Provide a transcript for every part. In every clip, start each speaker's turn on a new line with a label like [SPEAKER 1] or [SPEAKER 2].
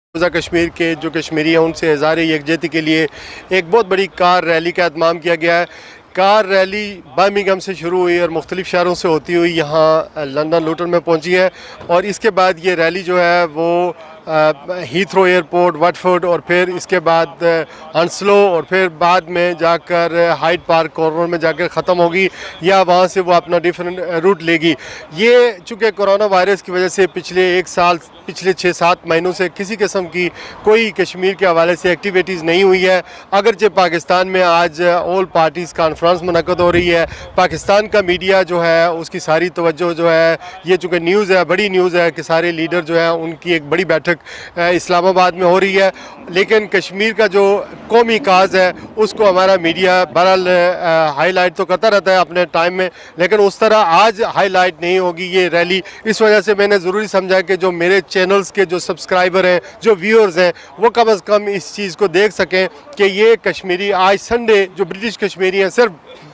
[SPEAKER 1] मकबूजा कश्मीर के जो कश्मीरी हैं उनसे इज़हार यकजहती के लिए एक बहुत बड़ी कार रैली का एहतमाम किया गया है। कार रैली बर्मिंघम से शुरू हुई और मुख्तलिफ़ शहरों से होती हुई यहाँ लंदन लूटन में पहुँची है और इसके बाद ये रैली जो है वो हीथ्रो एयरपोर्ट, वटफोर्ड और फिर इसके बाद हंसलो और फिर बाद में जाकर हाइड पार्क कॉर्नर में जाकर ख़त्म होगी या वहाँ से वो अपना डिफरेंट रूट लेगी। ये चूँकि कोरोना वायरस की वजह से पिछले 6-7 महीनों से किसी किस्म की कोई कश्मीर के हवाले से एक्टिविटीज़ नहीं हुई है। अगरचे पाकिस्तान में आज ऑल पार्टीज़ कॉन्फ्रेंस मुनक़द हो रही है। पाकिस्तान का मीडिया जो है उसकी सारी तवज्जो जो है ये चूँकि न्यूज़ है, बड़ी न्यूज़ है कि सारे लीडर जो है उनकी एक बड़ी बैठक इस्लामाबाद में हो रही है, लेकिन कश्मीर का जो कौमी काज है उसको हमारा मीडिया बहरहाल हाईलाइट तो करता रहता है अपने टाइम में, लेकिन उस तरह आज हाईलाइट नहीं होगी ये रैली। इस वजह से मैंने ज़रूरी समझा कि जो मेरे चैनल्स के जो सब्सक्राइबर हैं, जो व्यूअर्स हैं, वो कम अज़ कम इस चीज़ को देख सकें कि ये कश्मीरी आज संडे जो ब्रिटिश कश्मीरी हैं सिर्फ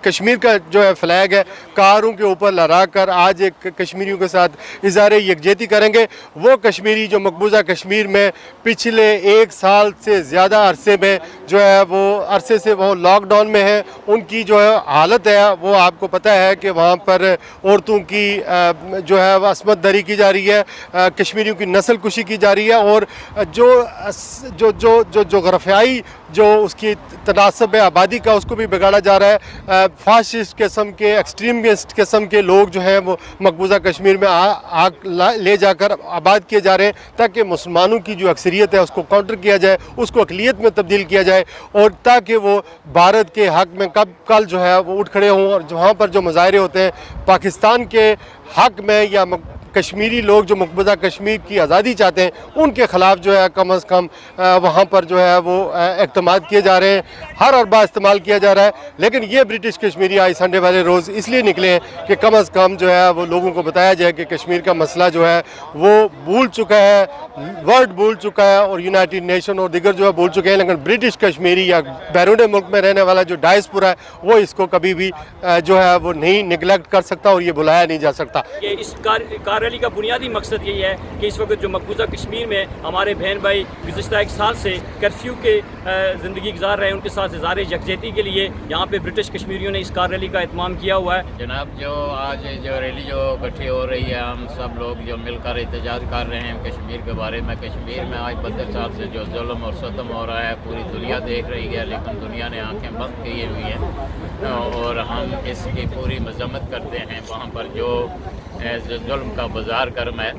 [SPEAKER 1] कश्मीर का जो है फ्लैग है कारों के ऊपर लहरा कर आज एक कश्मीरियों के साथ इज़हार यकजहती करेंगे। वो कश्मीरी जो मकबूजा कश्मीर में पिछले 1 साल से ज़्यादा अरसे में जो है वो अरसे से वो लॉकडाउन में है, उनकी जो है हालत है वो आपको पता है कि वहाँ पर औरतों की जो है असमत दरी की जा रही है, कश्मीरियों की नस्ल कुशी की जा रही है और जो जोग्राफियाई जो उसकी तनासब है आबादी का उसको भी बिगाड़ा जा रहा है। फाशिस्ट किस्म के, एक्सट्रीमिस्ट किस्म के लोग जो हैं वो मकबूजा कश्मीर में आग ले जाकर आबाद किए जा रहे हैं ताकि मुसलमानों की जो अक्सरियत है उसको काउंटर किया जाए, उसको अक़लियत में तब्दील किया जाए और ताकि वो भारत के हक़ में कल जो है वो उठ खड़े हों और वहाँ पर जो मुजाहरे होते हैं पाकिस्तान के हक़ में या कश्मीरी लोग जो मकबूजा कश्मीर की आज़ादी चाहते हैं उनके ख़िलाफ़ जो है कम अज़ कम वहाँ पर जो है वो इक़दामात किए जा रहे हैं, हर अरबा इस्तेमाल किया जा रहा है। लेकिन ये ब्रिटिश कश्मीरी आज संडे वाले रोज़ इसलिए निकले हैं कि कम अज़ कम जो है वो लोगों को बताया जाए कि कश्मीर का मसला जो है वो भूल चुका है, वर्ल्ड भूल चुका है और यूनाइटेड नेशन और दीगर जो है भूल चुके हैं, लेकिन ब्रिटिश कश्मीरी या बैरून मुल्क में रहने वाला जो डायस्पोरा है वो इसको कभी भी जो है वो नहीं निगलेक्ट कर सकता और ये बुलाया नहीं जा सकता।
[SPEAKER 2] ये इस रैली का बुनियादी मकसद यही है कि इस वक्त जो मकबूजा कश्मीर में हमारे बहन भाई गुज़िश्ता 1 साल से कर्फ्यू के ज़िंदगी गुजार रहे हैं उनके साथ इज़हार यकजहती के लिए यहाँ पे ब्रिटिश कश्मीरियों ने इस कार रैली का एहतमाम किया हुआ है।
[SPEAKER 3] जनाब जो आज जो रैली जो इकट्ठी हो रही है, हम सब लोग जो मिलकर एहतजाज कर रहे हैं कश्मीर के बारे में। कश्मीर में आज 72 साल से जो जुल्म और सितम हो रहा है पूरी दुनिया देख रही है, लेकिन दुनिया ने आंखें बंद की हुई हैं और हम इसकी पूरी मजम्मत करते हैं। वहाँ पर जो जुल्म का बाजार गर्म है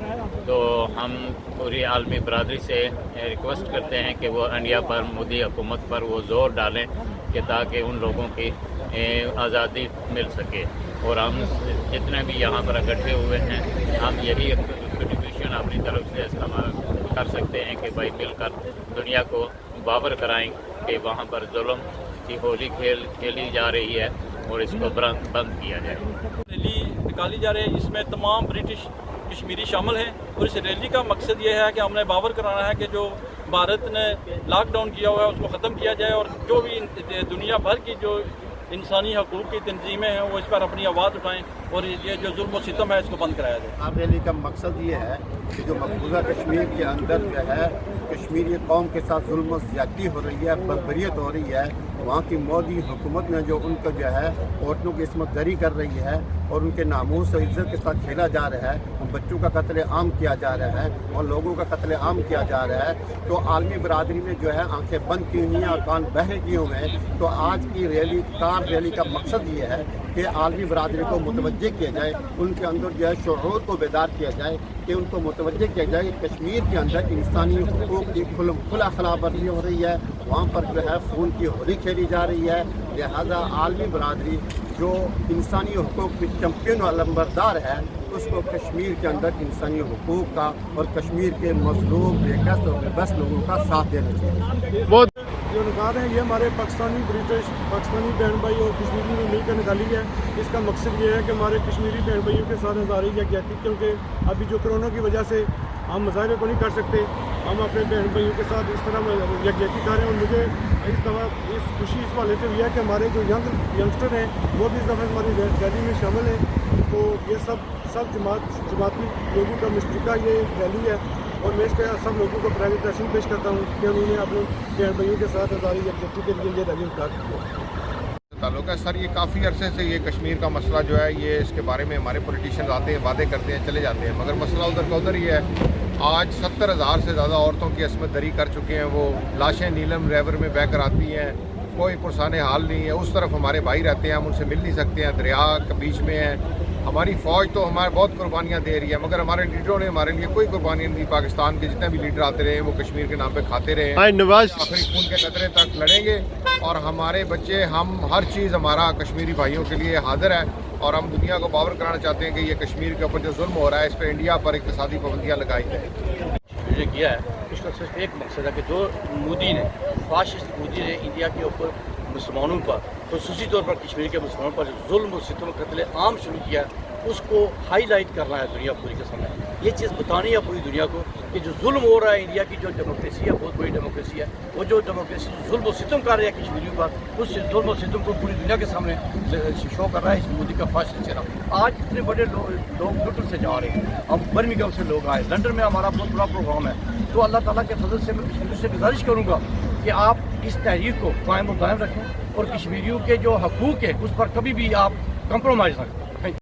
[SPEAKER 3] तो हम पूरी आलमी बरादरी से रिक्वेस्ट करते हैं कि वो इंडिया पर, मोदी हुकूमत पर वो ज़ोर डालें कि ताकि उन लोगों की आज़ादी मिल सके। और हम जितने भी यहाँ पर इकट्ठे हुए हैं हम यही कंट्रीब्यूशन अपनी तरफ से इस्तेमाल कर सकते हैं कि भाई मिलकर दुनिया को बावर कराएं कि वहाँ पर जुल्म की होली खेली जा रही है और इसको बंद किया जाए।
[SPEAKER 2] रैली निकाली जा रही है जिसमें तमाम ब्रिटिश कश्मीरी शामिल हैं और इस रैली का मकसद ये है कि हमने बावर कराना है कि जो भारत ने लॉकडाउन किया हुआ है उसको ख़त्म किया जाए और जो भी दुनिया भर की जो इंसानी हकूक़ की तंजीमें हैं वो इस पर अपनी आवाज़ उठाएं और ये जो जुल्म और सितम है इसको बंद कराया जाए।
[SPEAKER 4] आप रैली का मकसद ये है कि जो मकबूजा कश्मीर के अंदर जो है कश्मीरी कौम के साथ जुल्म ज़्यादती हो रही है, बर्बरियत हो रही है, वहाँ की मोदी हुकूमत ने जो उनको जो है औरतों की इसमत दरी कर रही है और उनके नामूस और इज्जत के साथ खेला जा रहा है, बच्चों का कत्ल आम किया जा रहा है और लोगों का कत्ल आम किया जा रहा है, तो आलमी बरादरी ने जो है आंखें बंद की हुई हैं और कान बहरे किए हुए हैं। तो आज की रैली, कार रैली का मकसद ये है कि आलमी बरादरी को मुतवज्जे किया जाए, उनके अंदर जो है शऊर को बेदार किया जाए कि उनको मुतवज्जे किया जाए। कश्मीर के अंदर इंसानी हुकूक़ की खुला खिलाफवर्जी हो रही है, वहाँ पर जो है खून की होली खेली जा रही है। लिहाजा आलमी बरादरी जो इंसानी हुकूक़ की चैम्पियन और लंबरदार है उसको कश्मीर के अंदर इंसानी हुकूक़ का और कश्मीर के मज़लूम, बेकस और बेबस लोगों का साथ देना चाहिए।
[SPEAKER 1] बहुत
[SPEAKER 5] जो निकाल रहे हैं ये हमारे पाकिस्तानी बहन भाई और कश्मीरी ने मिलकर निकाली है। इसका मकसद ये है कि हमारे कश्मीरी बहन भाइयों के साथ इज़हार यकजहती, क्योंकि अभी जो कोरोना की वजह से हम मुजाहरे को नहीं कर सकते, हम अपने बहन भाइयों के साथ इस तरह यकजहती कर रहे हैं और मुझे इस दफ़ा इस खुशी इस वाले से हुई है कि हमारे जो यंगस्टर हैं वो भी इस दफ़ा हमारी रैली में शामिल हैं। तो ये सब जमाती लोगों का मुश्तरका ये रैली है और मैं इसका सब लोगों को प्रेजेंटेशन पेश करता हूँ कि उन्होंने अपने बहन भाइयों के साथ आज़ादी यकजहती के लिए ये रैली उतार
[SPEAKER 6] ताल्लुक है सर। ये काफ़ी अरसे से ये कश्मीर का मसला जो है ये इसके बारे में हमारे पॉलिटिशियन आते हैं, वादे करते हैं, चले जाते हैं, मगर मसला उधर का उधर ही है। आज 70,000 से ज़्यादा औरतों की असमत दरी कर चुके हैं। वो लाशें नीलम रिवर में बह कर आती हैं, कोई पुरसाने हाल नहीं है। उस तरफ हमारे भाई रहते हैं, हम उनसे मिल नहीं सकते हैं, दरिया के बीच में है। हमारी फ़ौज तो हमारे बहुत कुर्बानियाँ दे रही है, मगर हमारे लीडरों ने हमारे लिए कोई कुर्बानी नहीं दी। पाकिस्तान के जितने भी लीडर आते रहे वो कश्मीर के नाम पे खाते रहे, आखिरी खून के कतरे तक लड़ेंगे। और हमारे बच्चे, हम हर चीज़ हमारा कश्मीरी भाइयों के लिए हाजिर है। और हम दुनिया को बावर कराना चाहते हैं कि ये कश्मीर के ऊपर जो जुल्म हो रहा है इस पर इंडिया पर इक़्तिसादी पाबंदियाँ लगाई जाए।
[SPEAKER 7] जो किया है उसका सिर्फ एक मकसद है कि जो मोदी ने, फाशिस्ट मोदी ने इंडिया के ऊपर मुसलमानों पर, खसूसी तौर पर कश्मीर के मुसलमानों पर जो जुल्म और सितम कत्ल आम शुरू किया उसको हाईलाइट करना है दुनिया पूरी के सामने। ये चीज़ बतानी है पूरी दुनिया को कि जो जुल्म हो रहा है इंडिया की जो डेमोक्रेसी है, बहुत बड़ी डेमोक्रेसी है, वो जो डेमोक्रेसी जुल्म और सितम कर रही है कश्मीरियों पर, उस जुल्म और सितम को पूरी दुनिया के सामने शो कर रहा है इस मोदी का फाशिस्ट चेहरा। आज इतने बड़े लोग लुटन से जा रहे हैं, हम बर्मिंघम से लोग आए, लंदन में हमारा बहुत बड़ा प्रोग्राम है। तो अल्लाह ताला के फजल से मैं कश्मीर से गुजारिश करूँगा कि आप इस तहरीक को कायम व दायम रखें और कश्मीरियों के जो हकूक़ है उस पर कभी भी आप कंप्रोमाइज़ ना करें।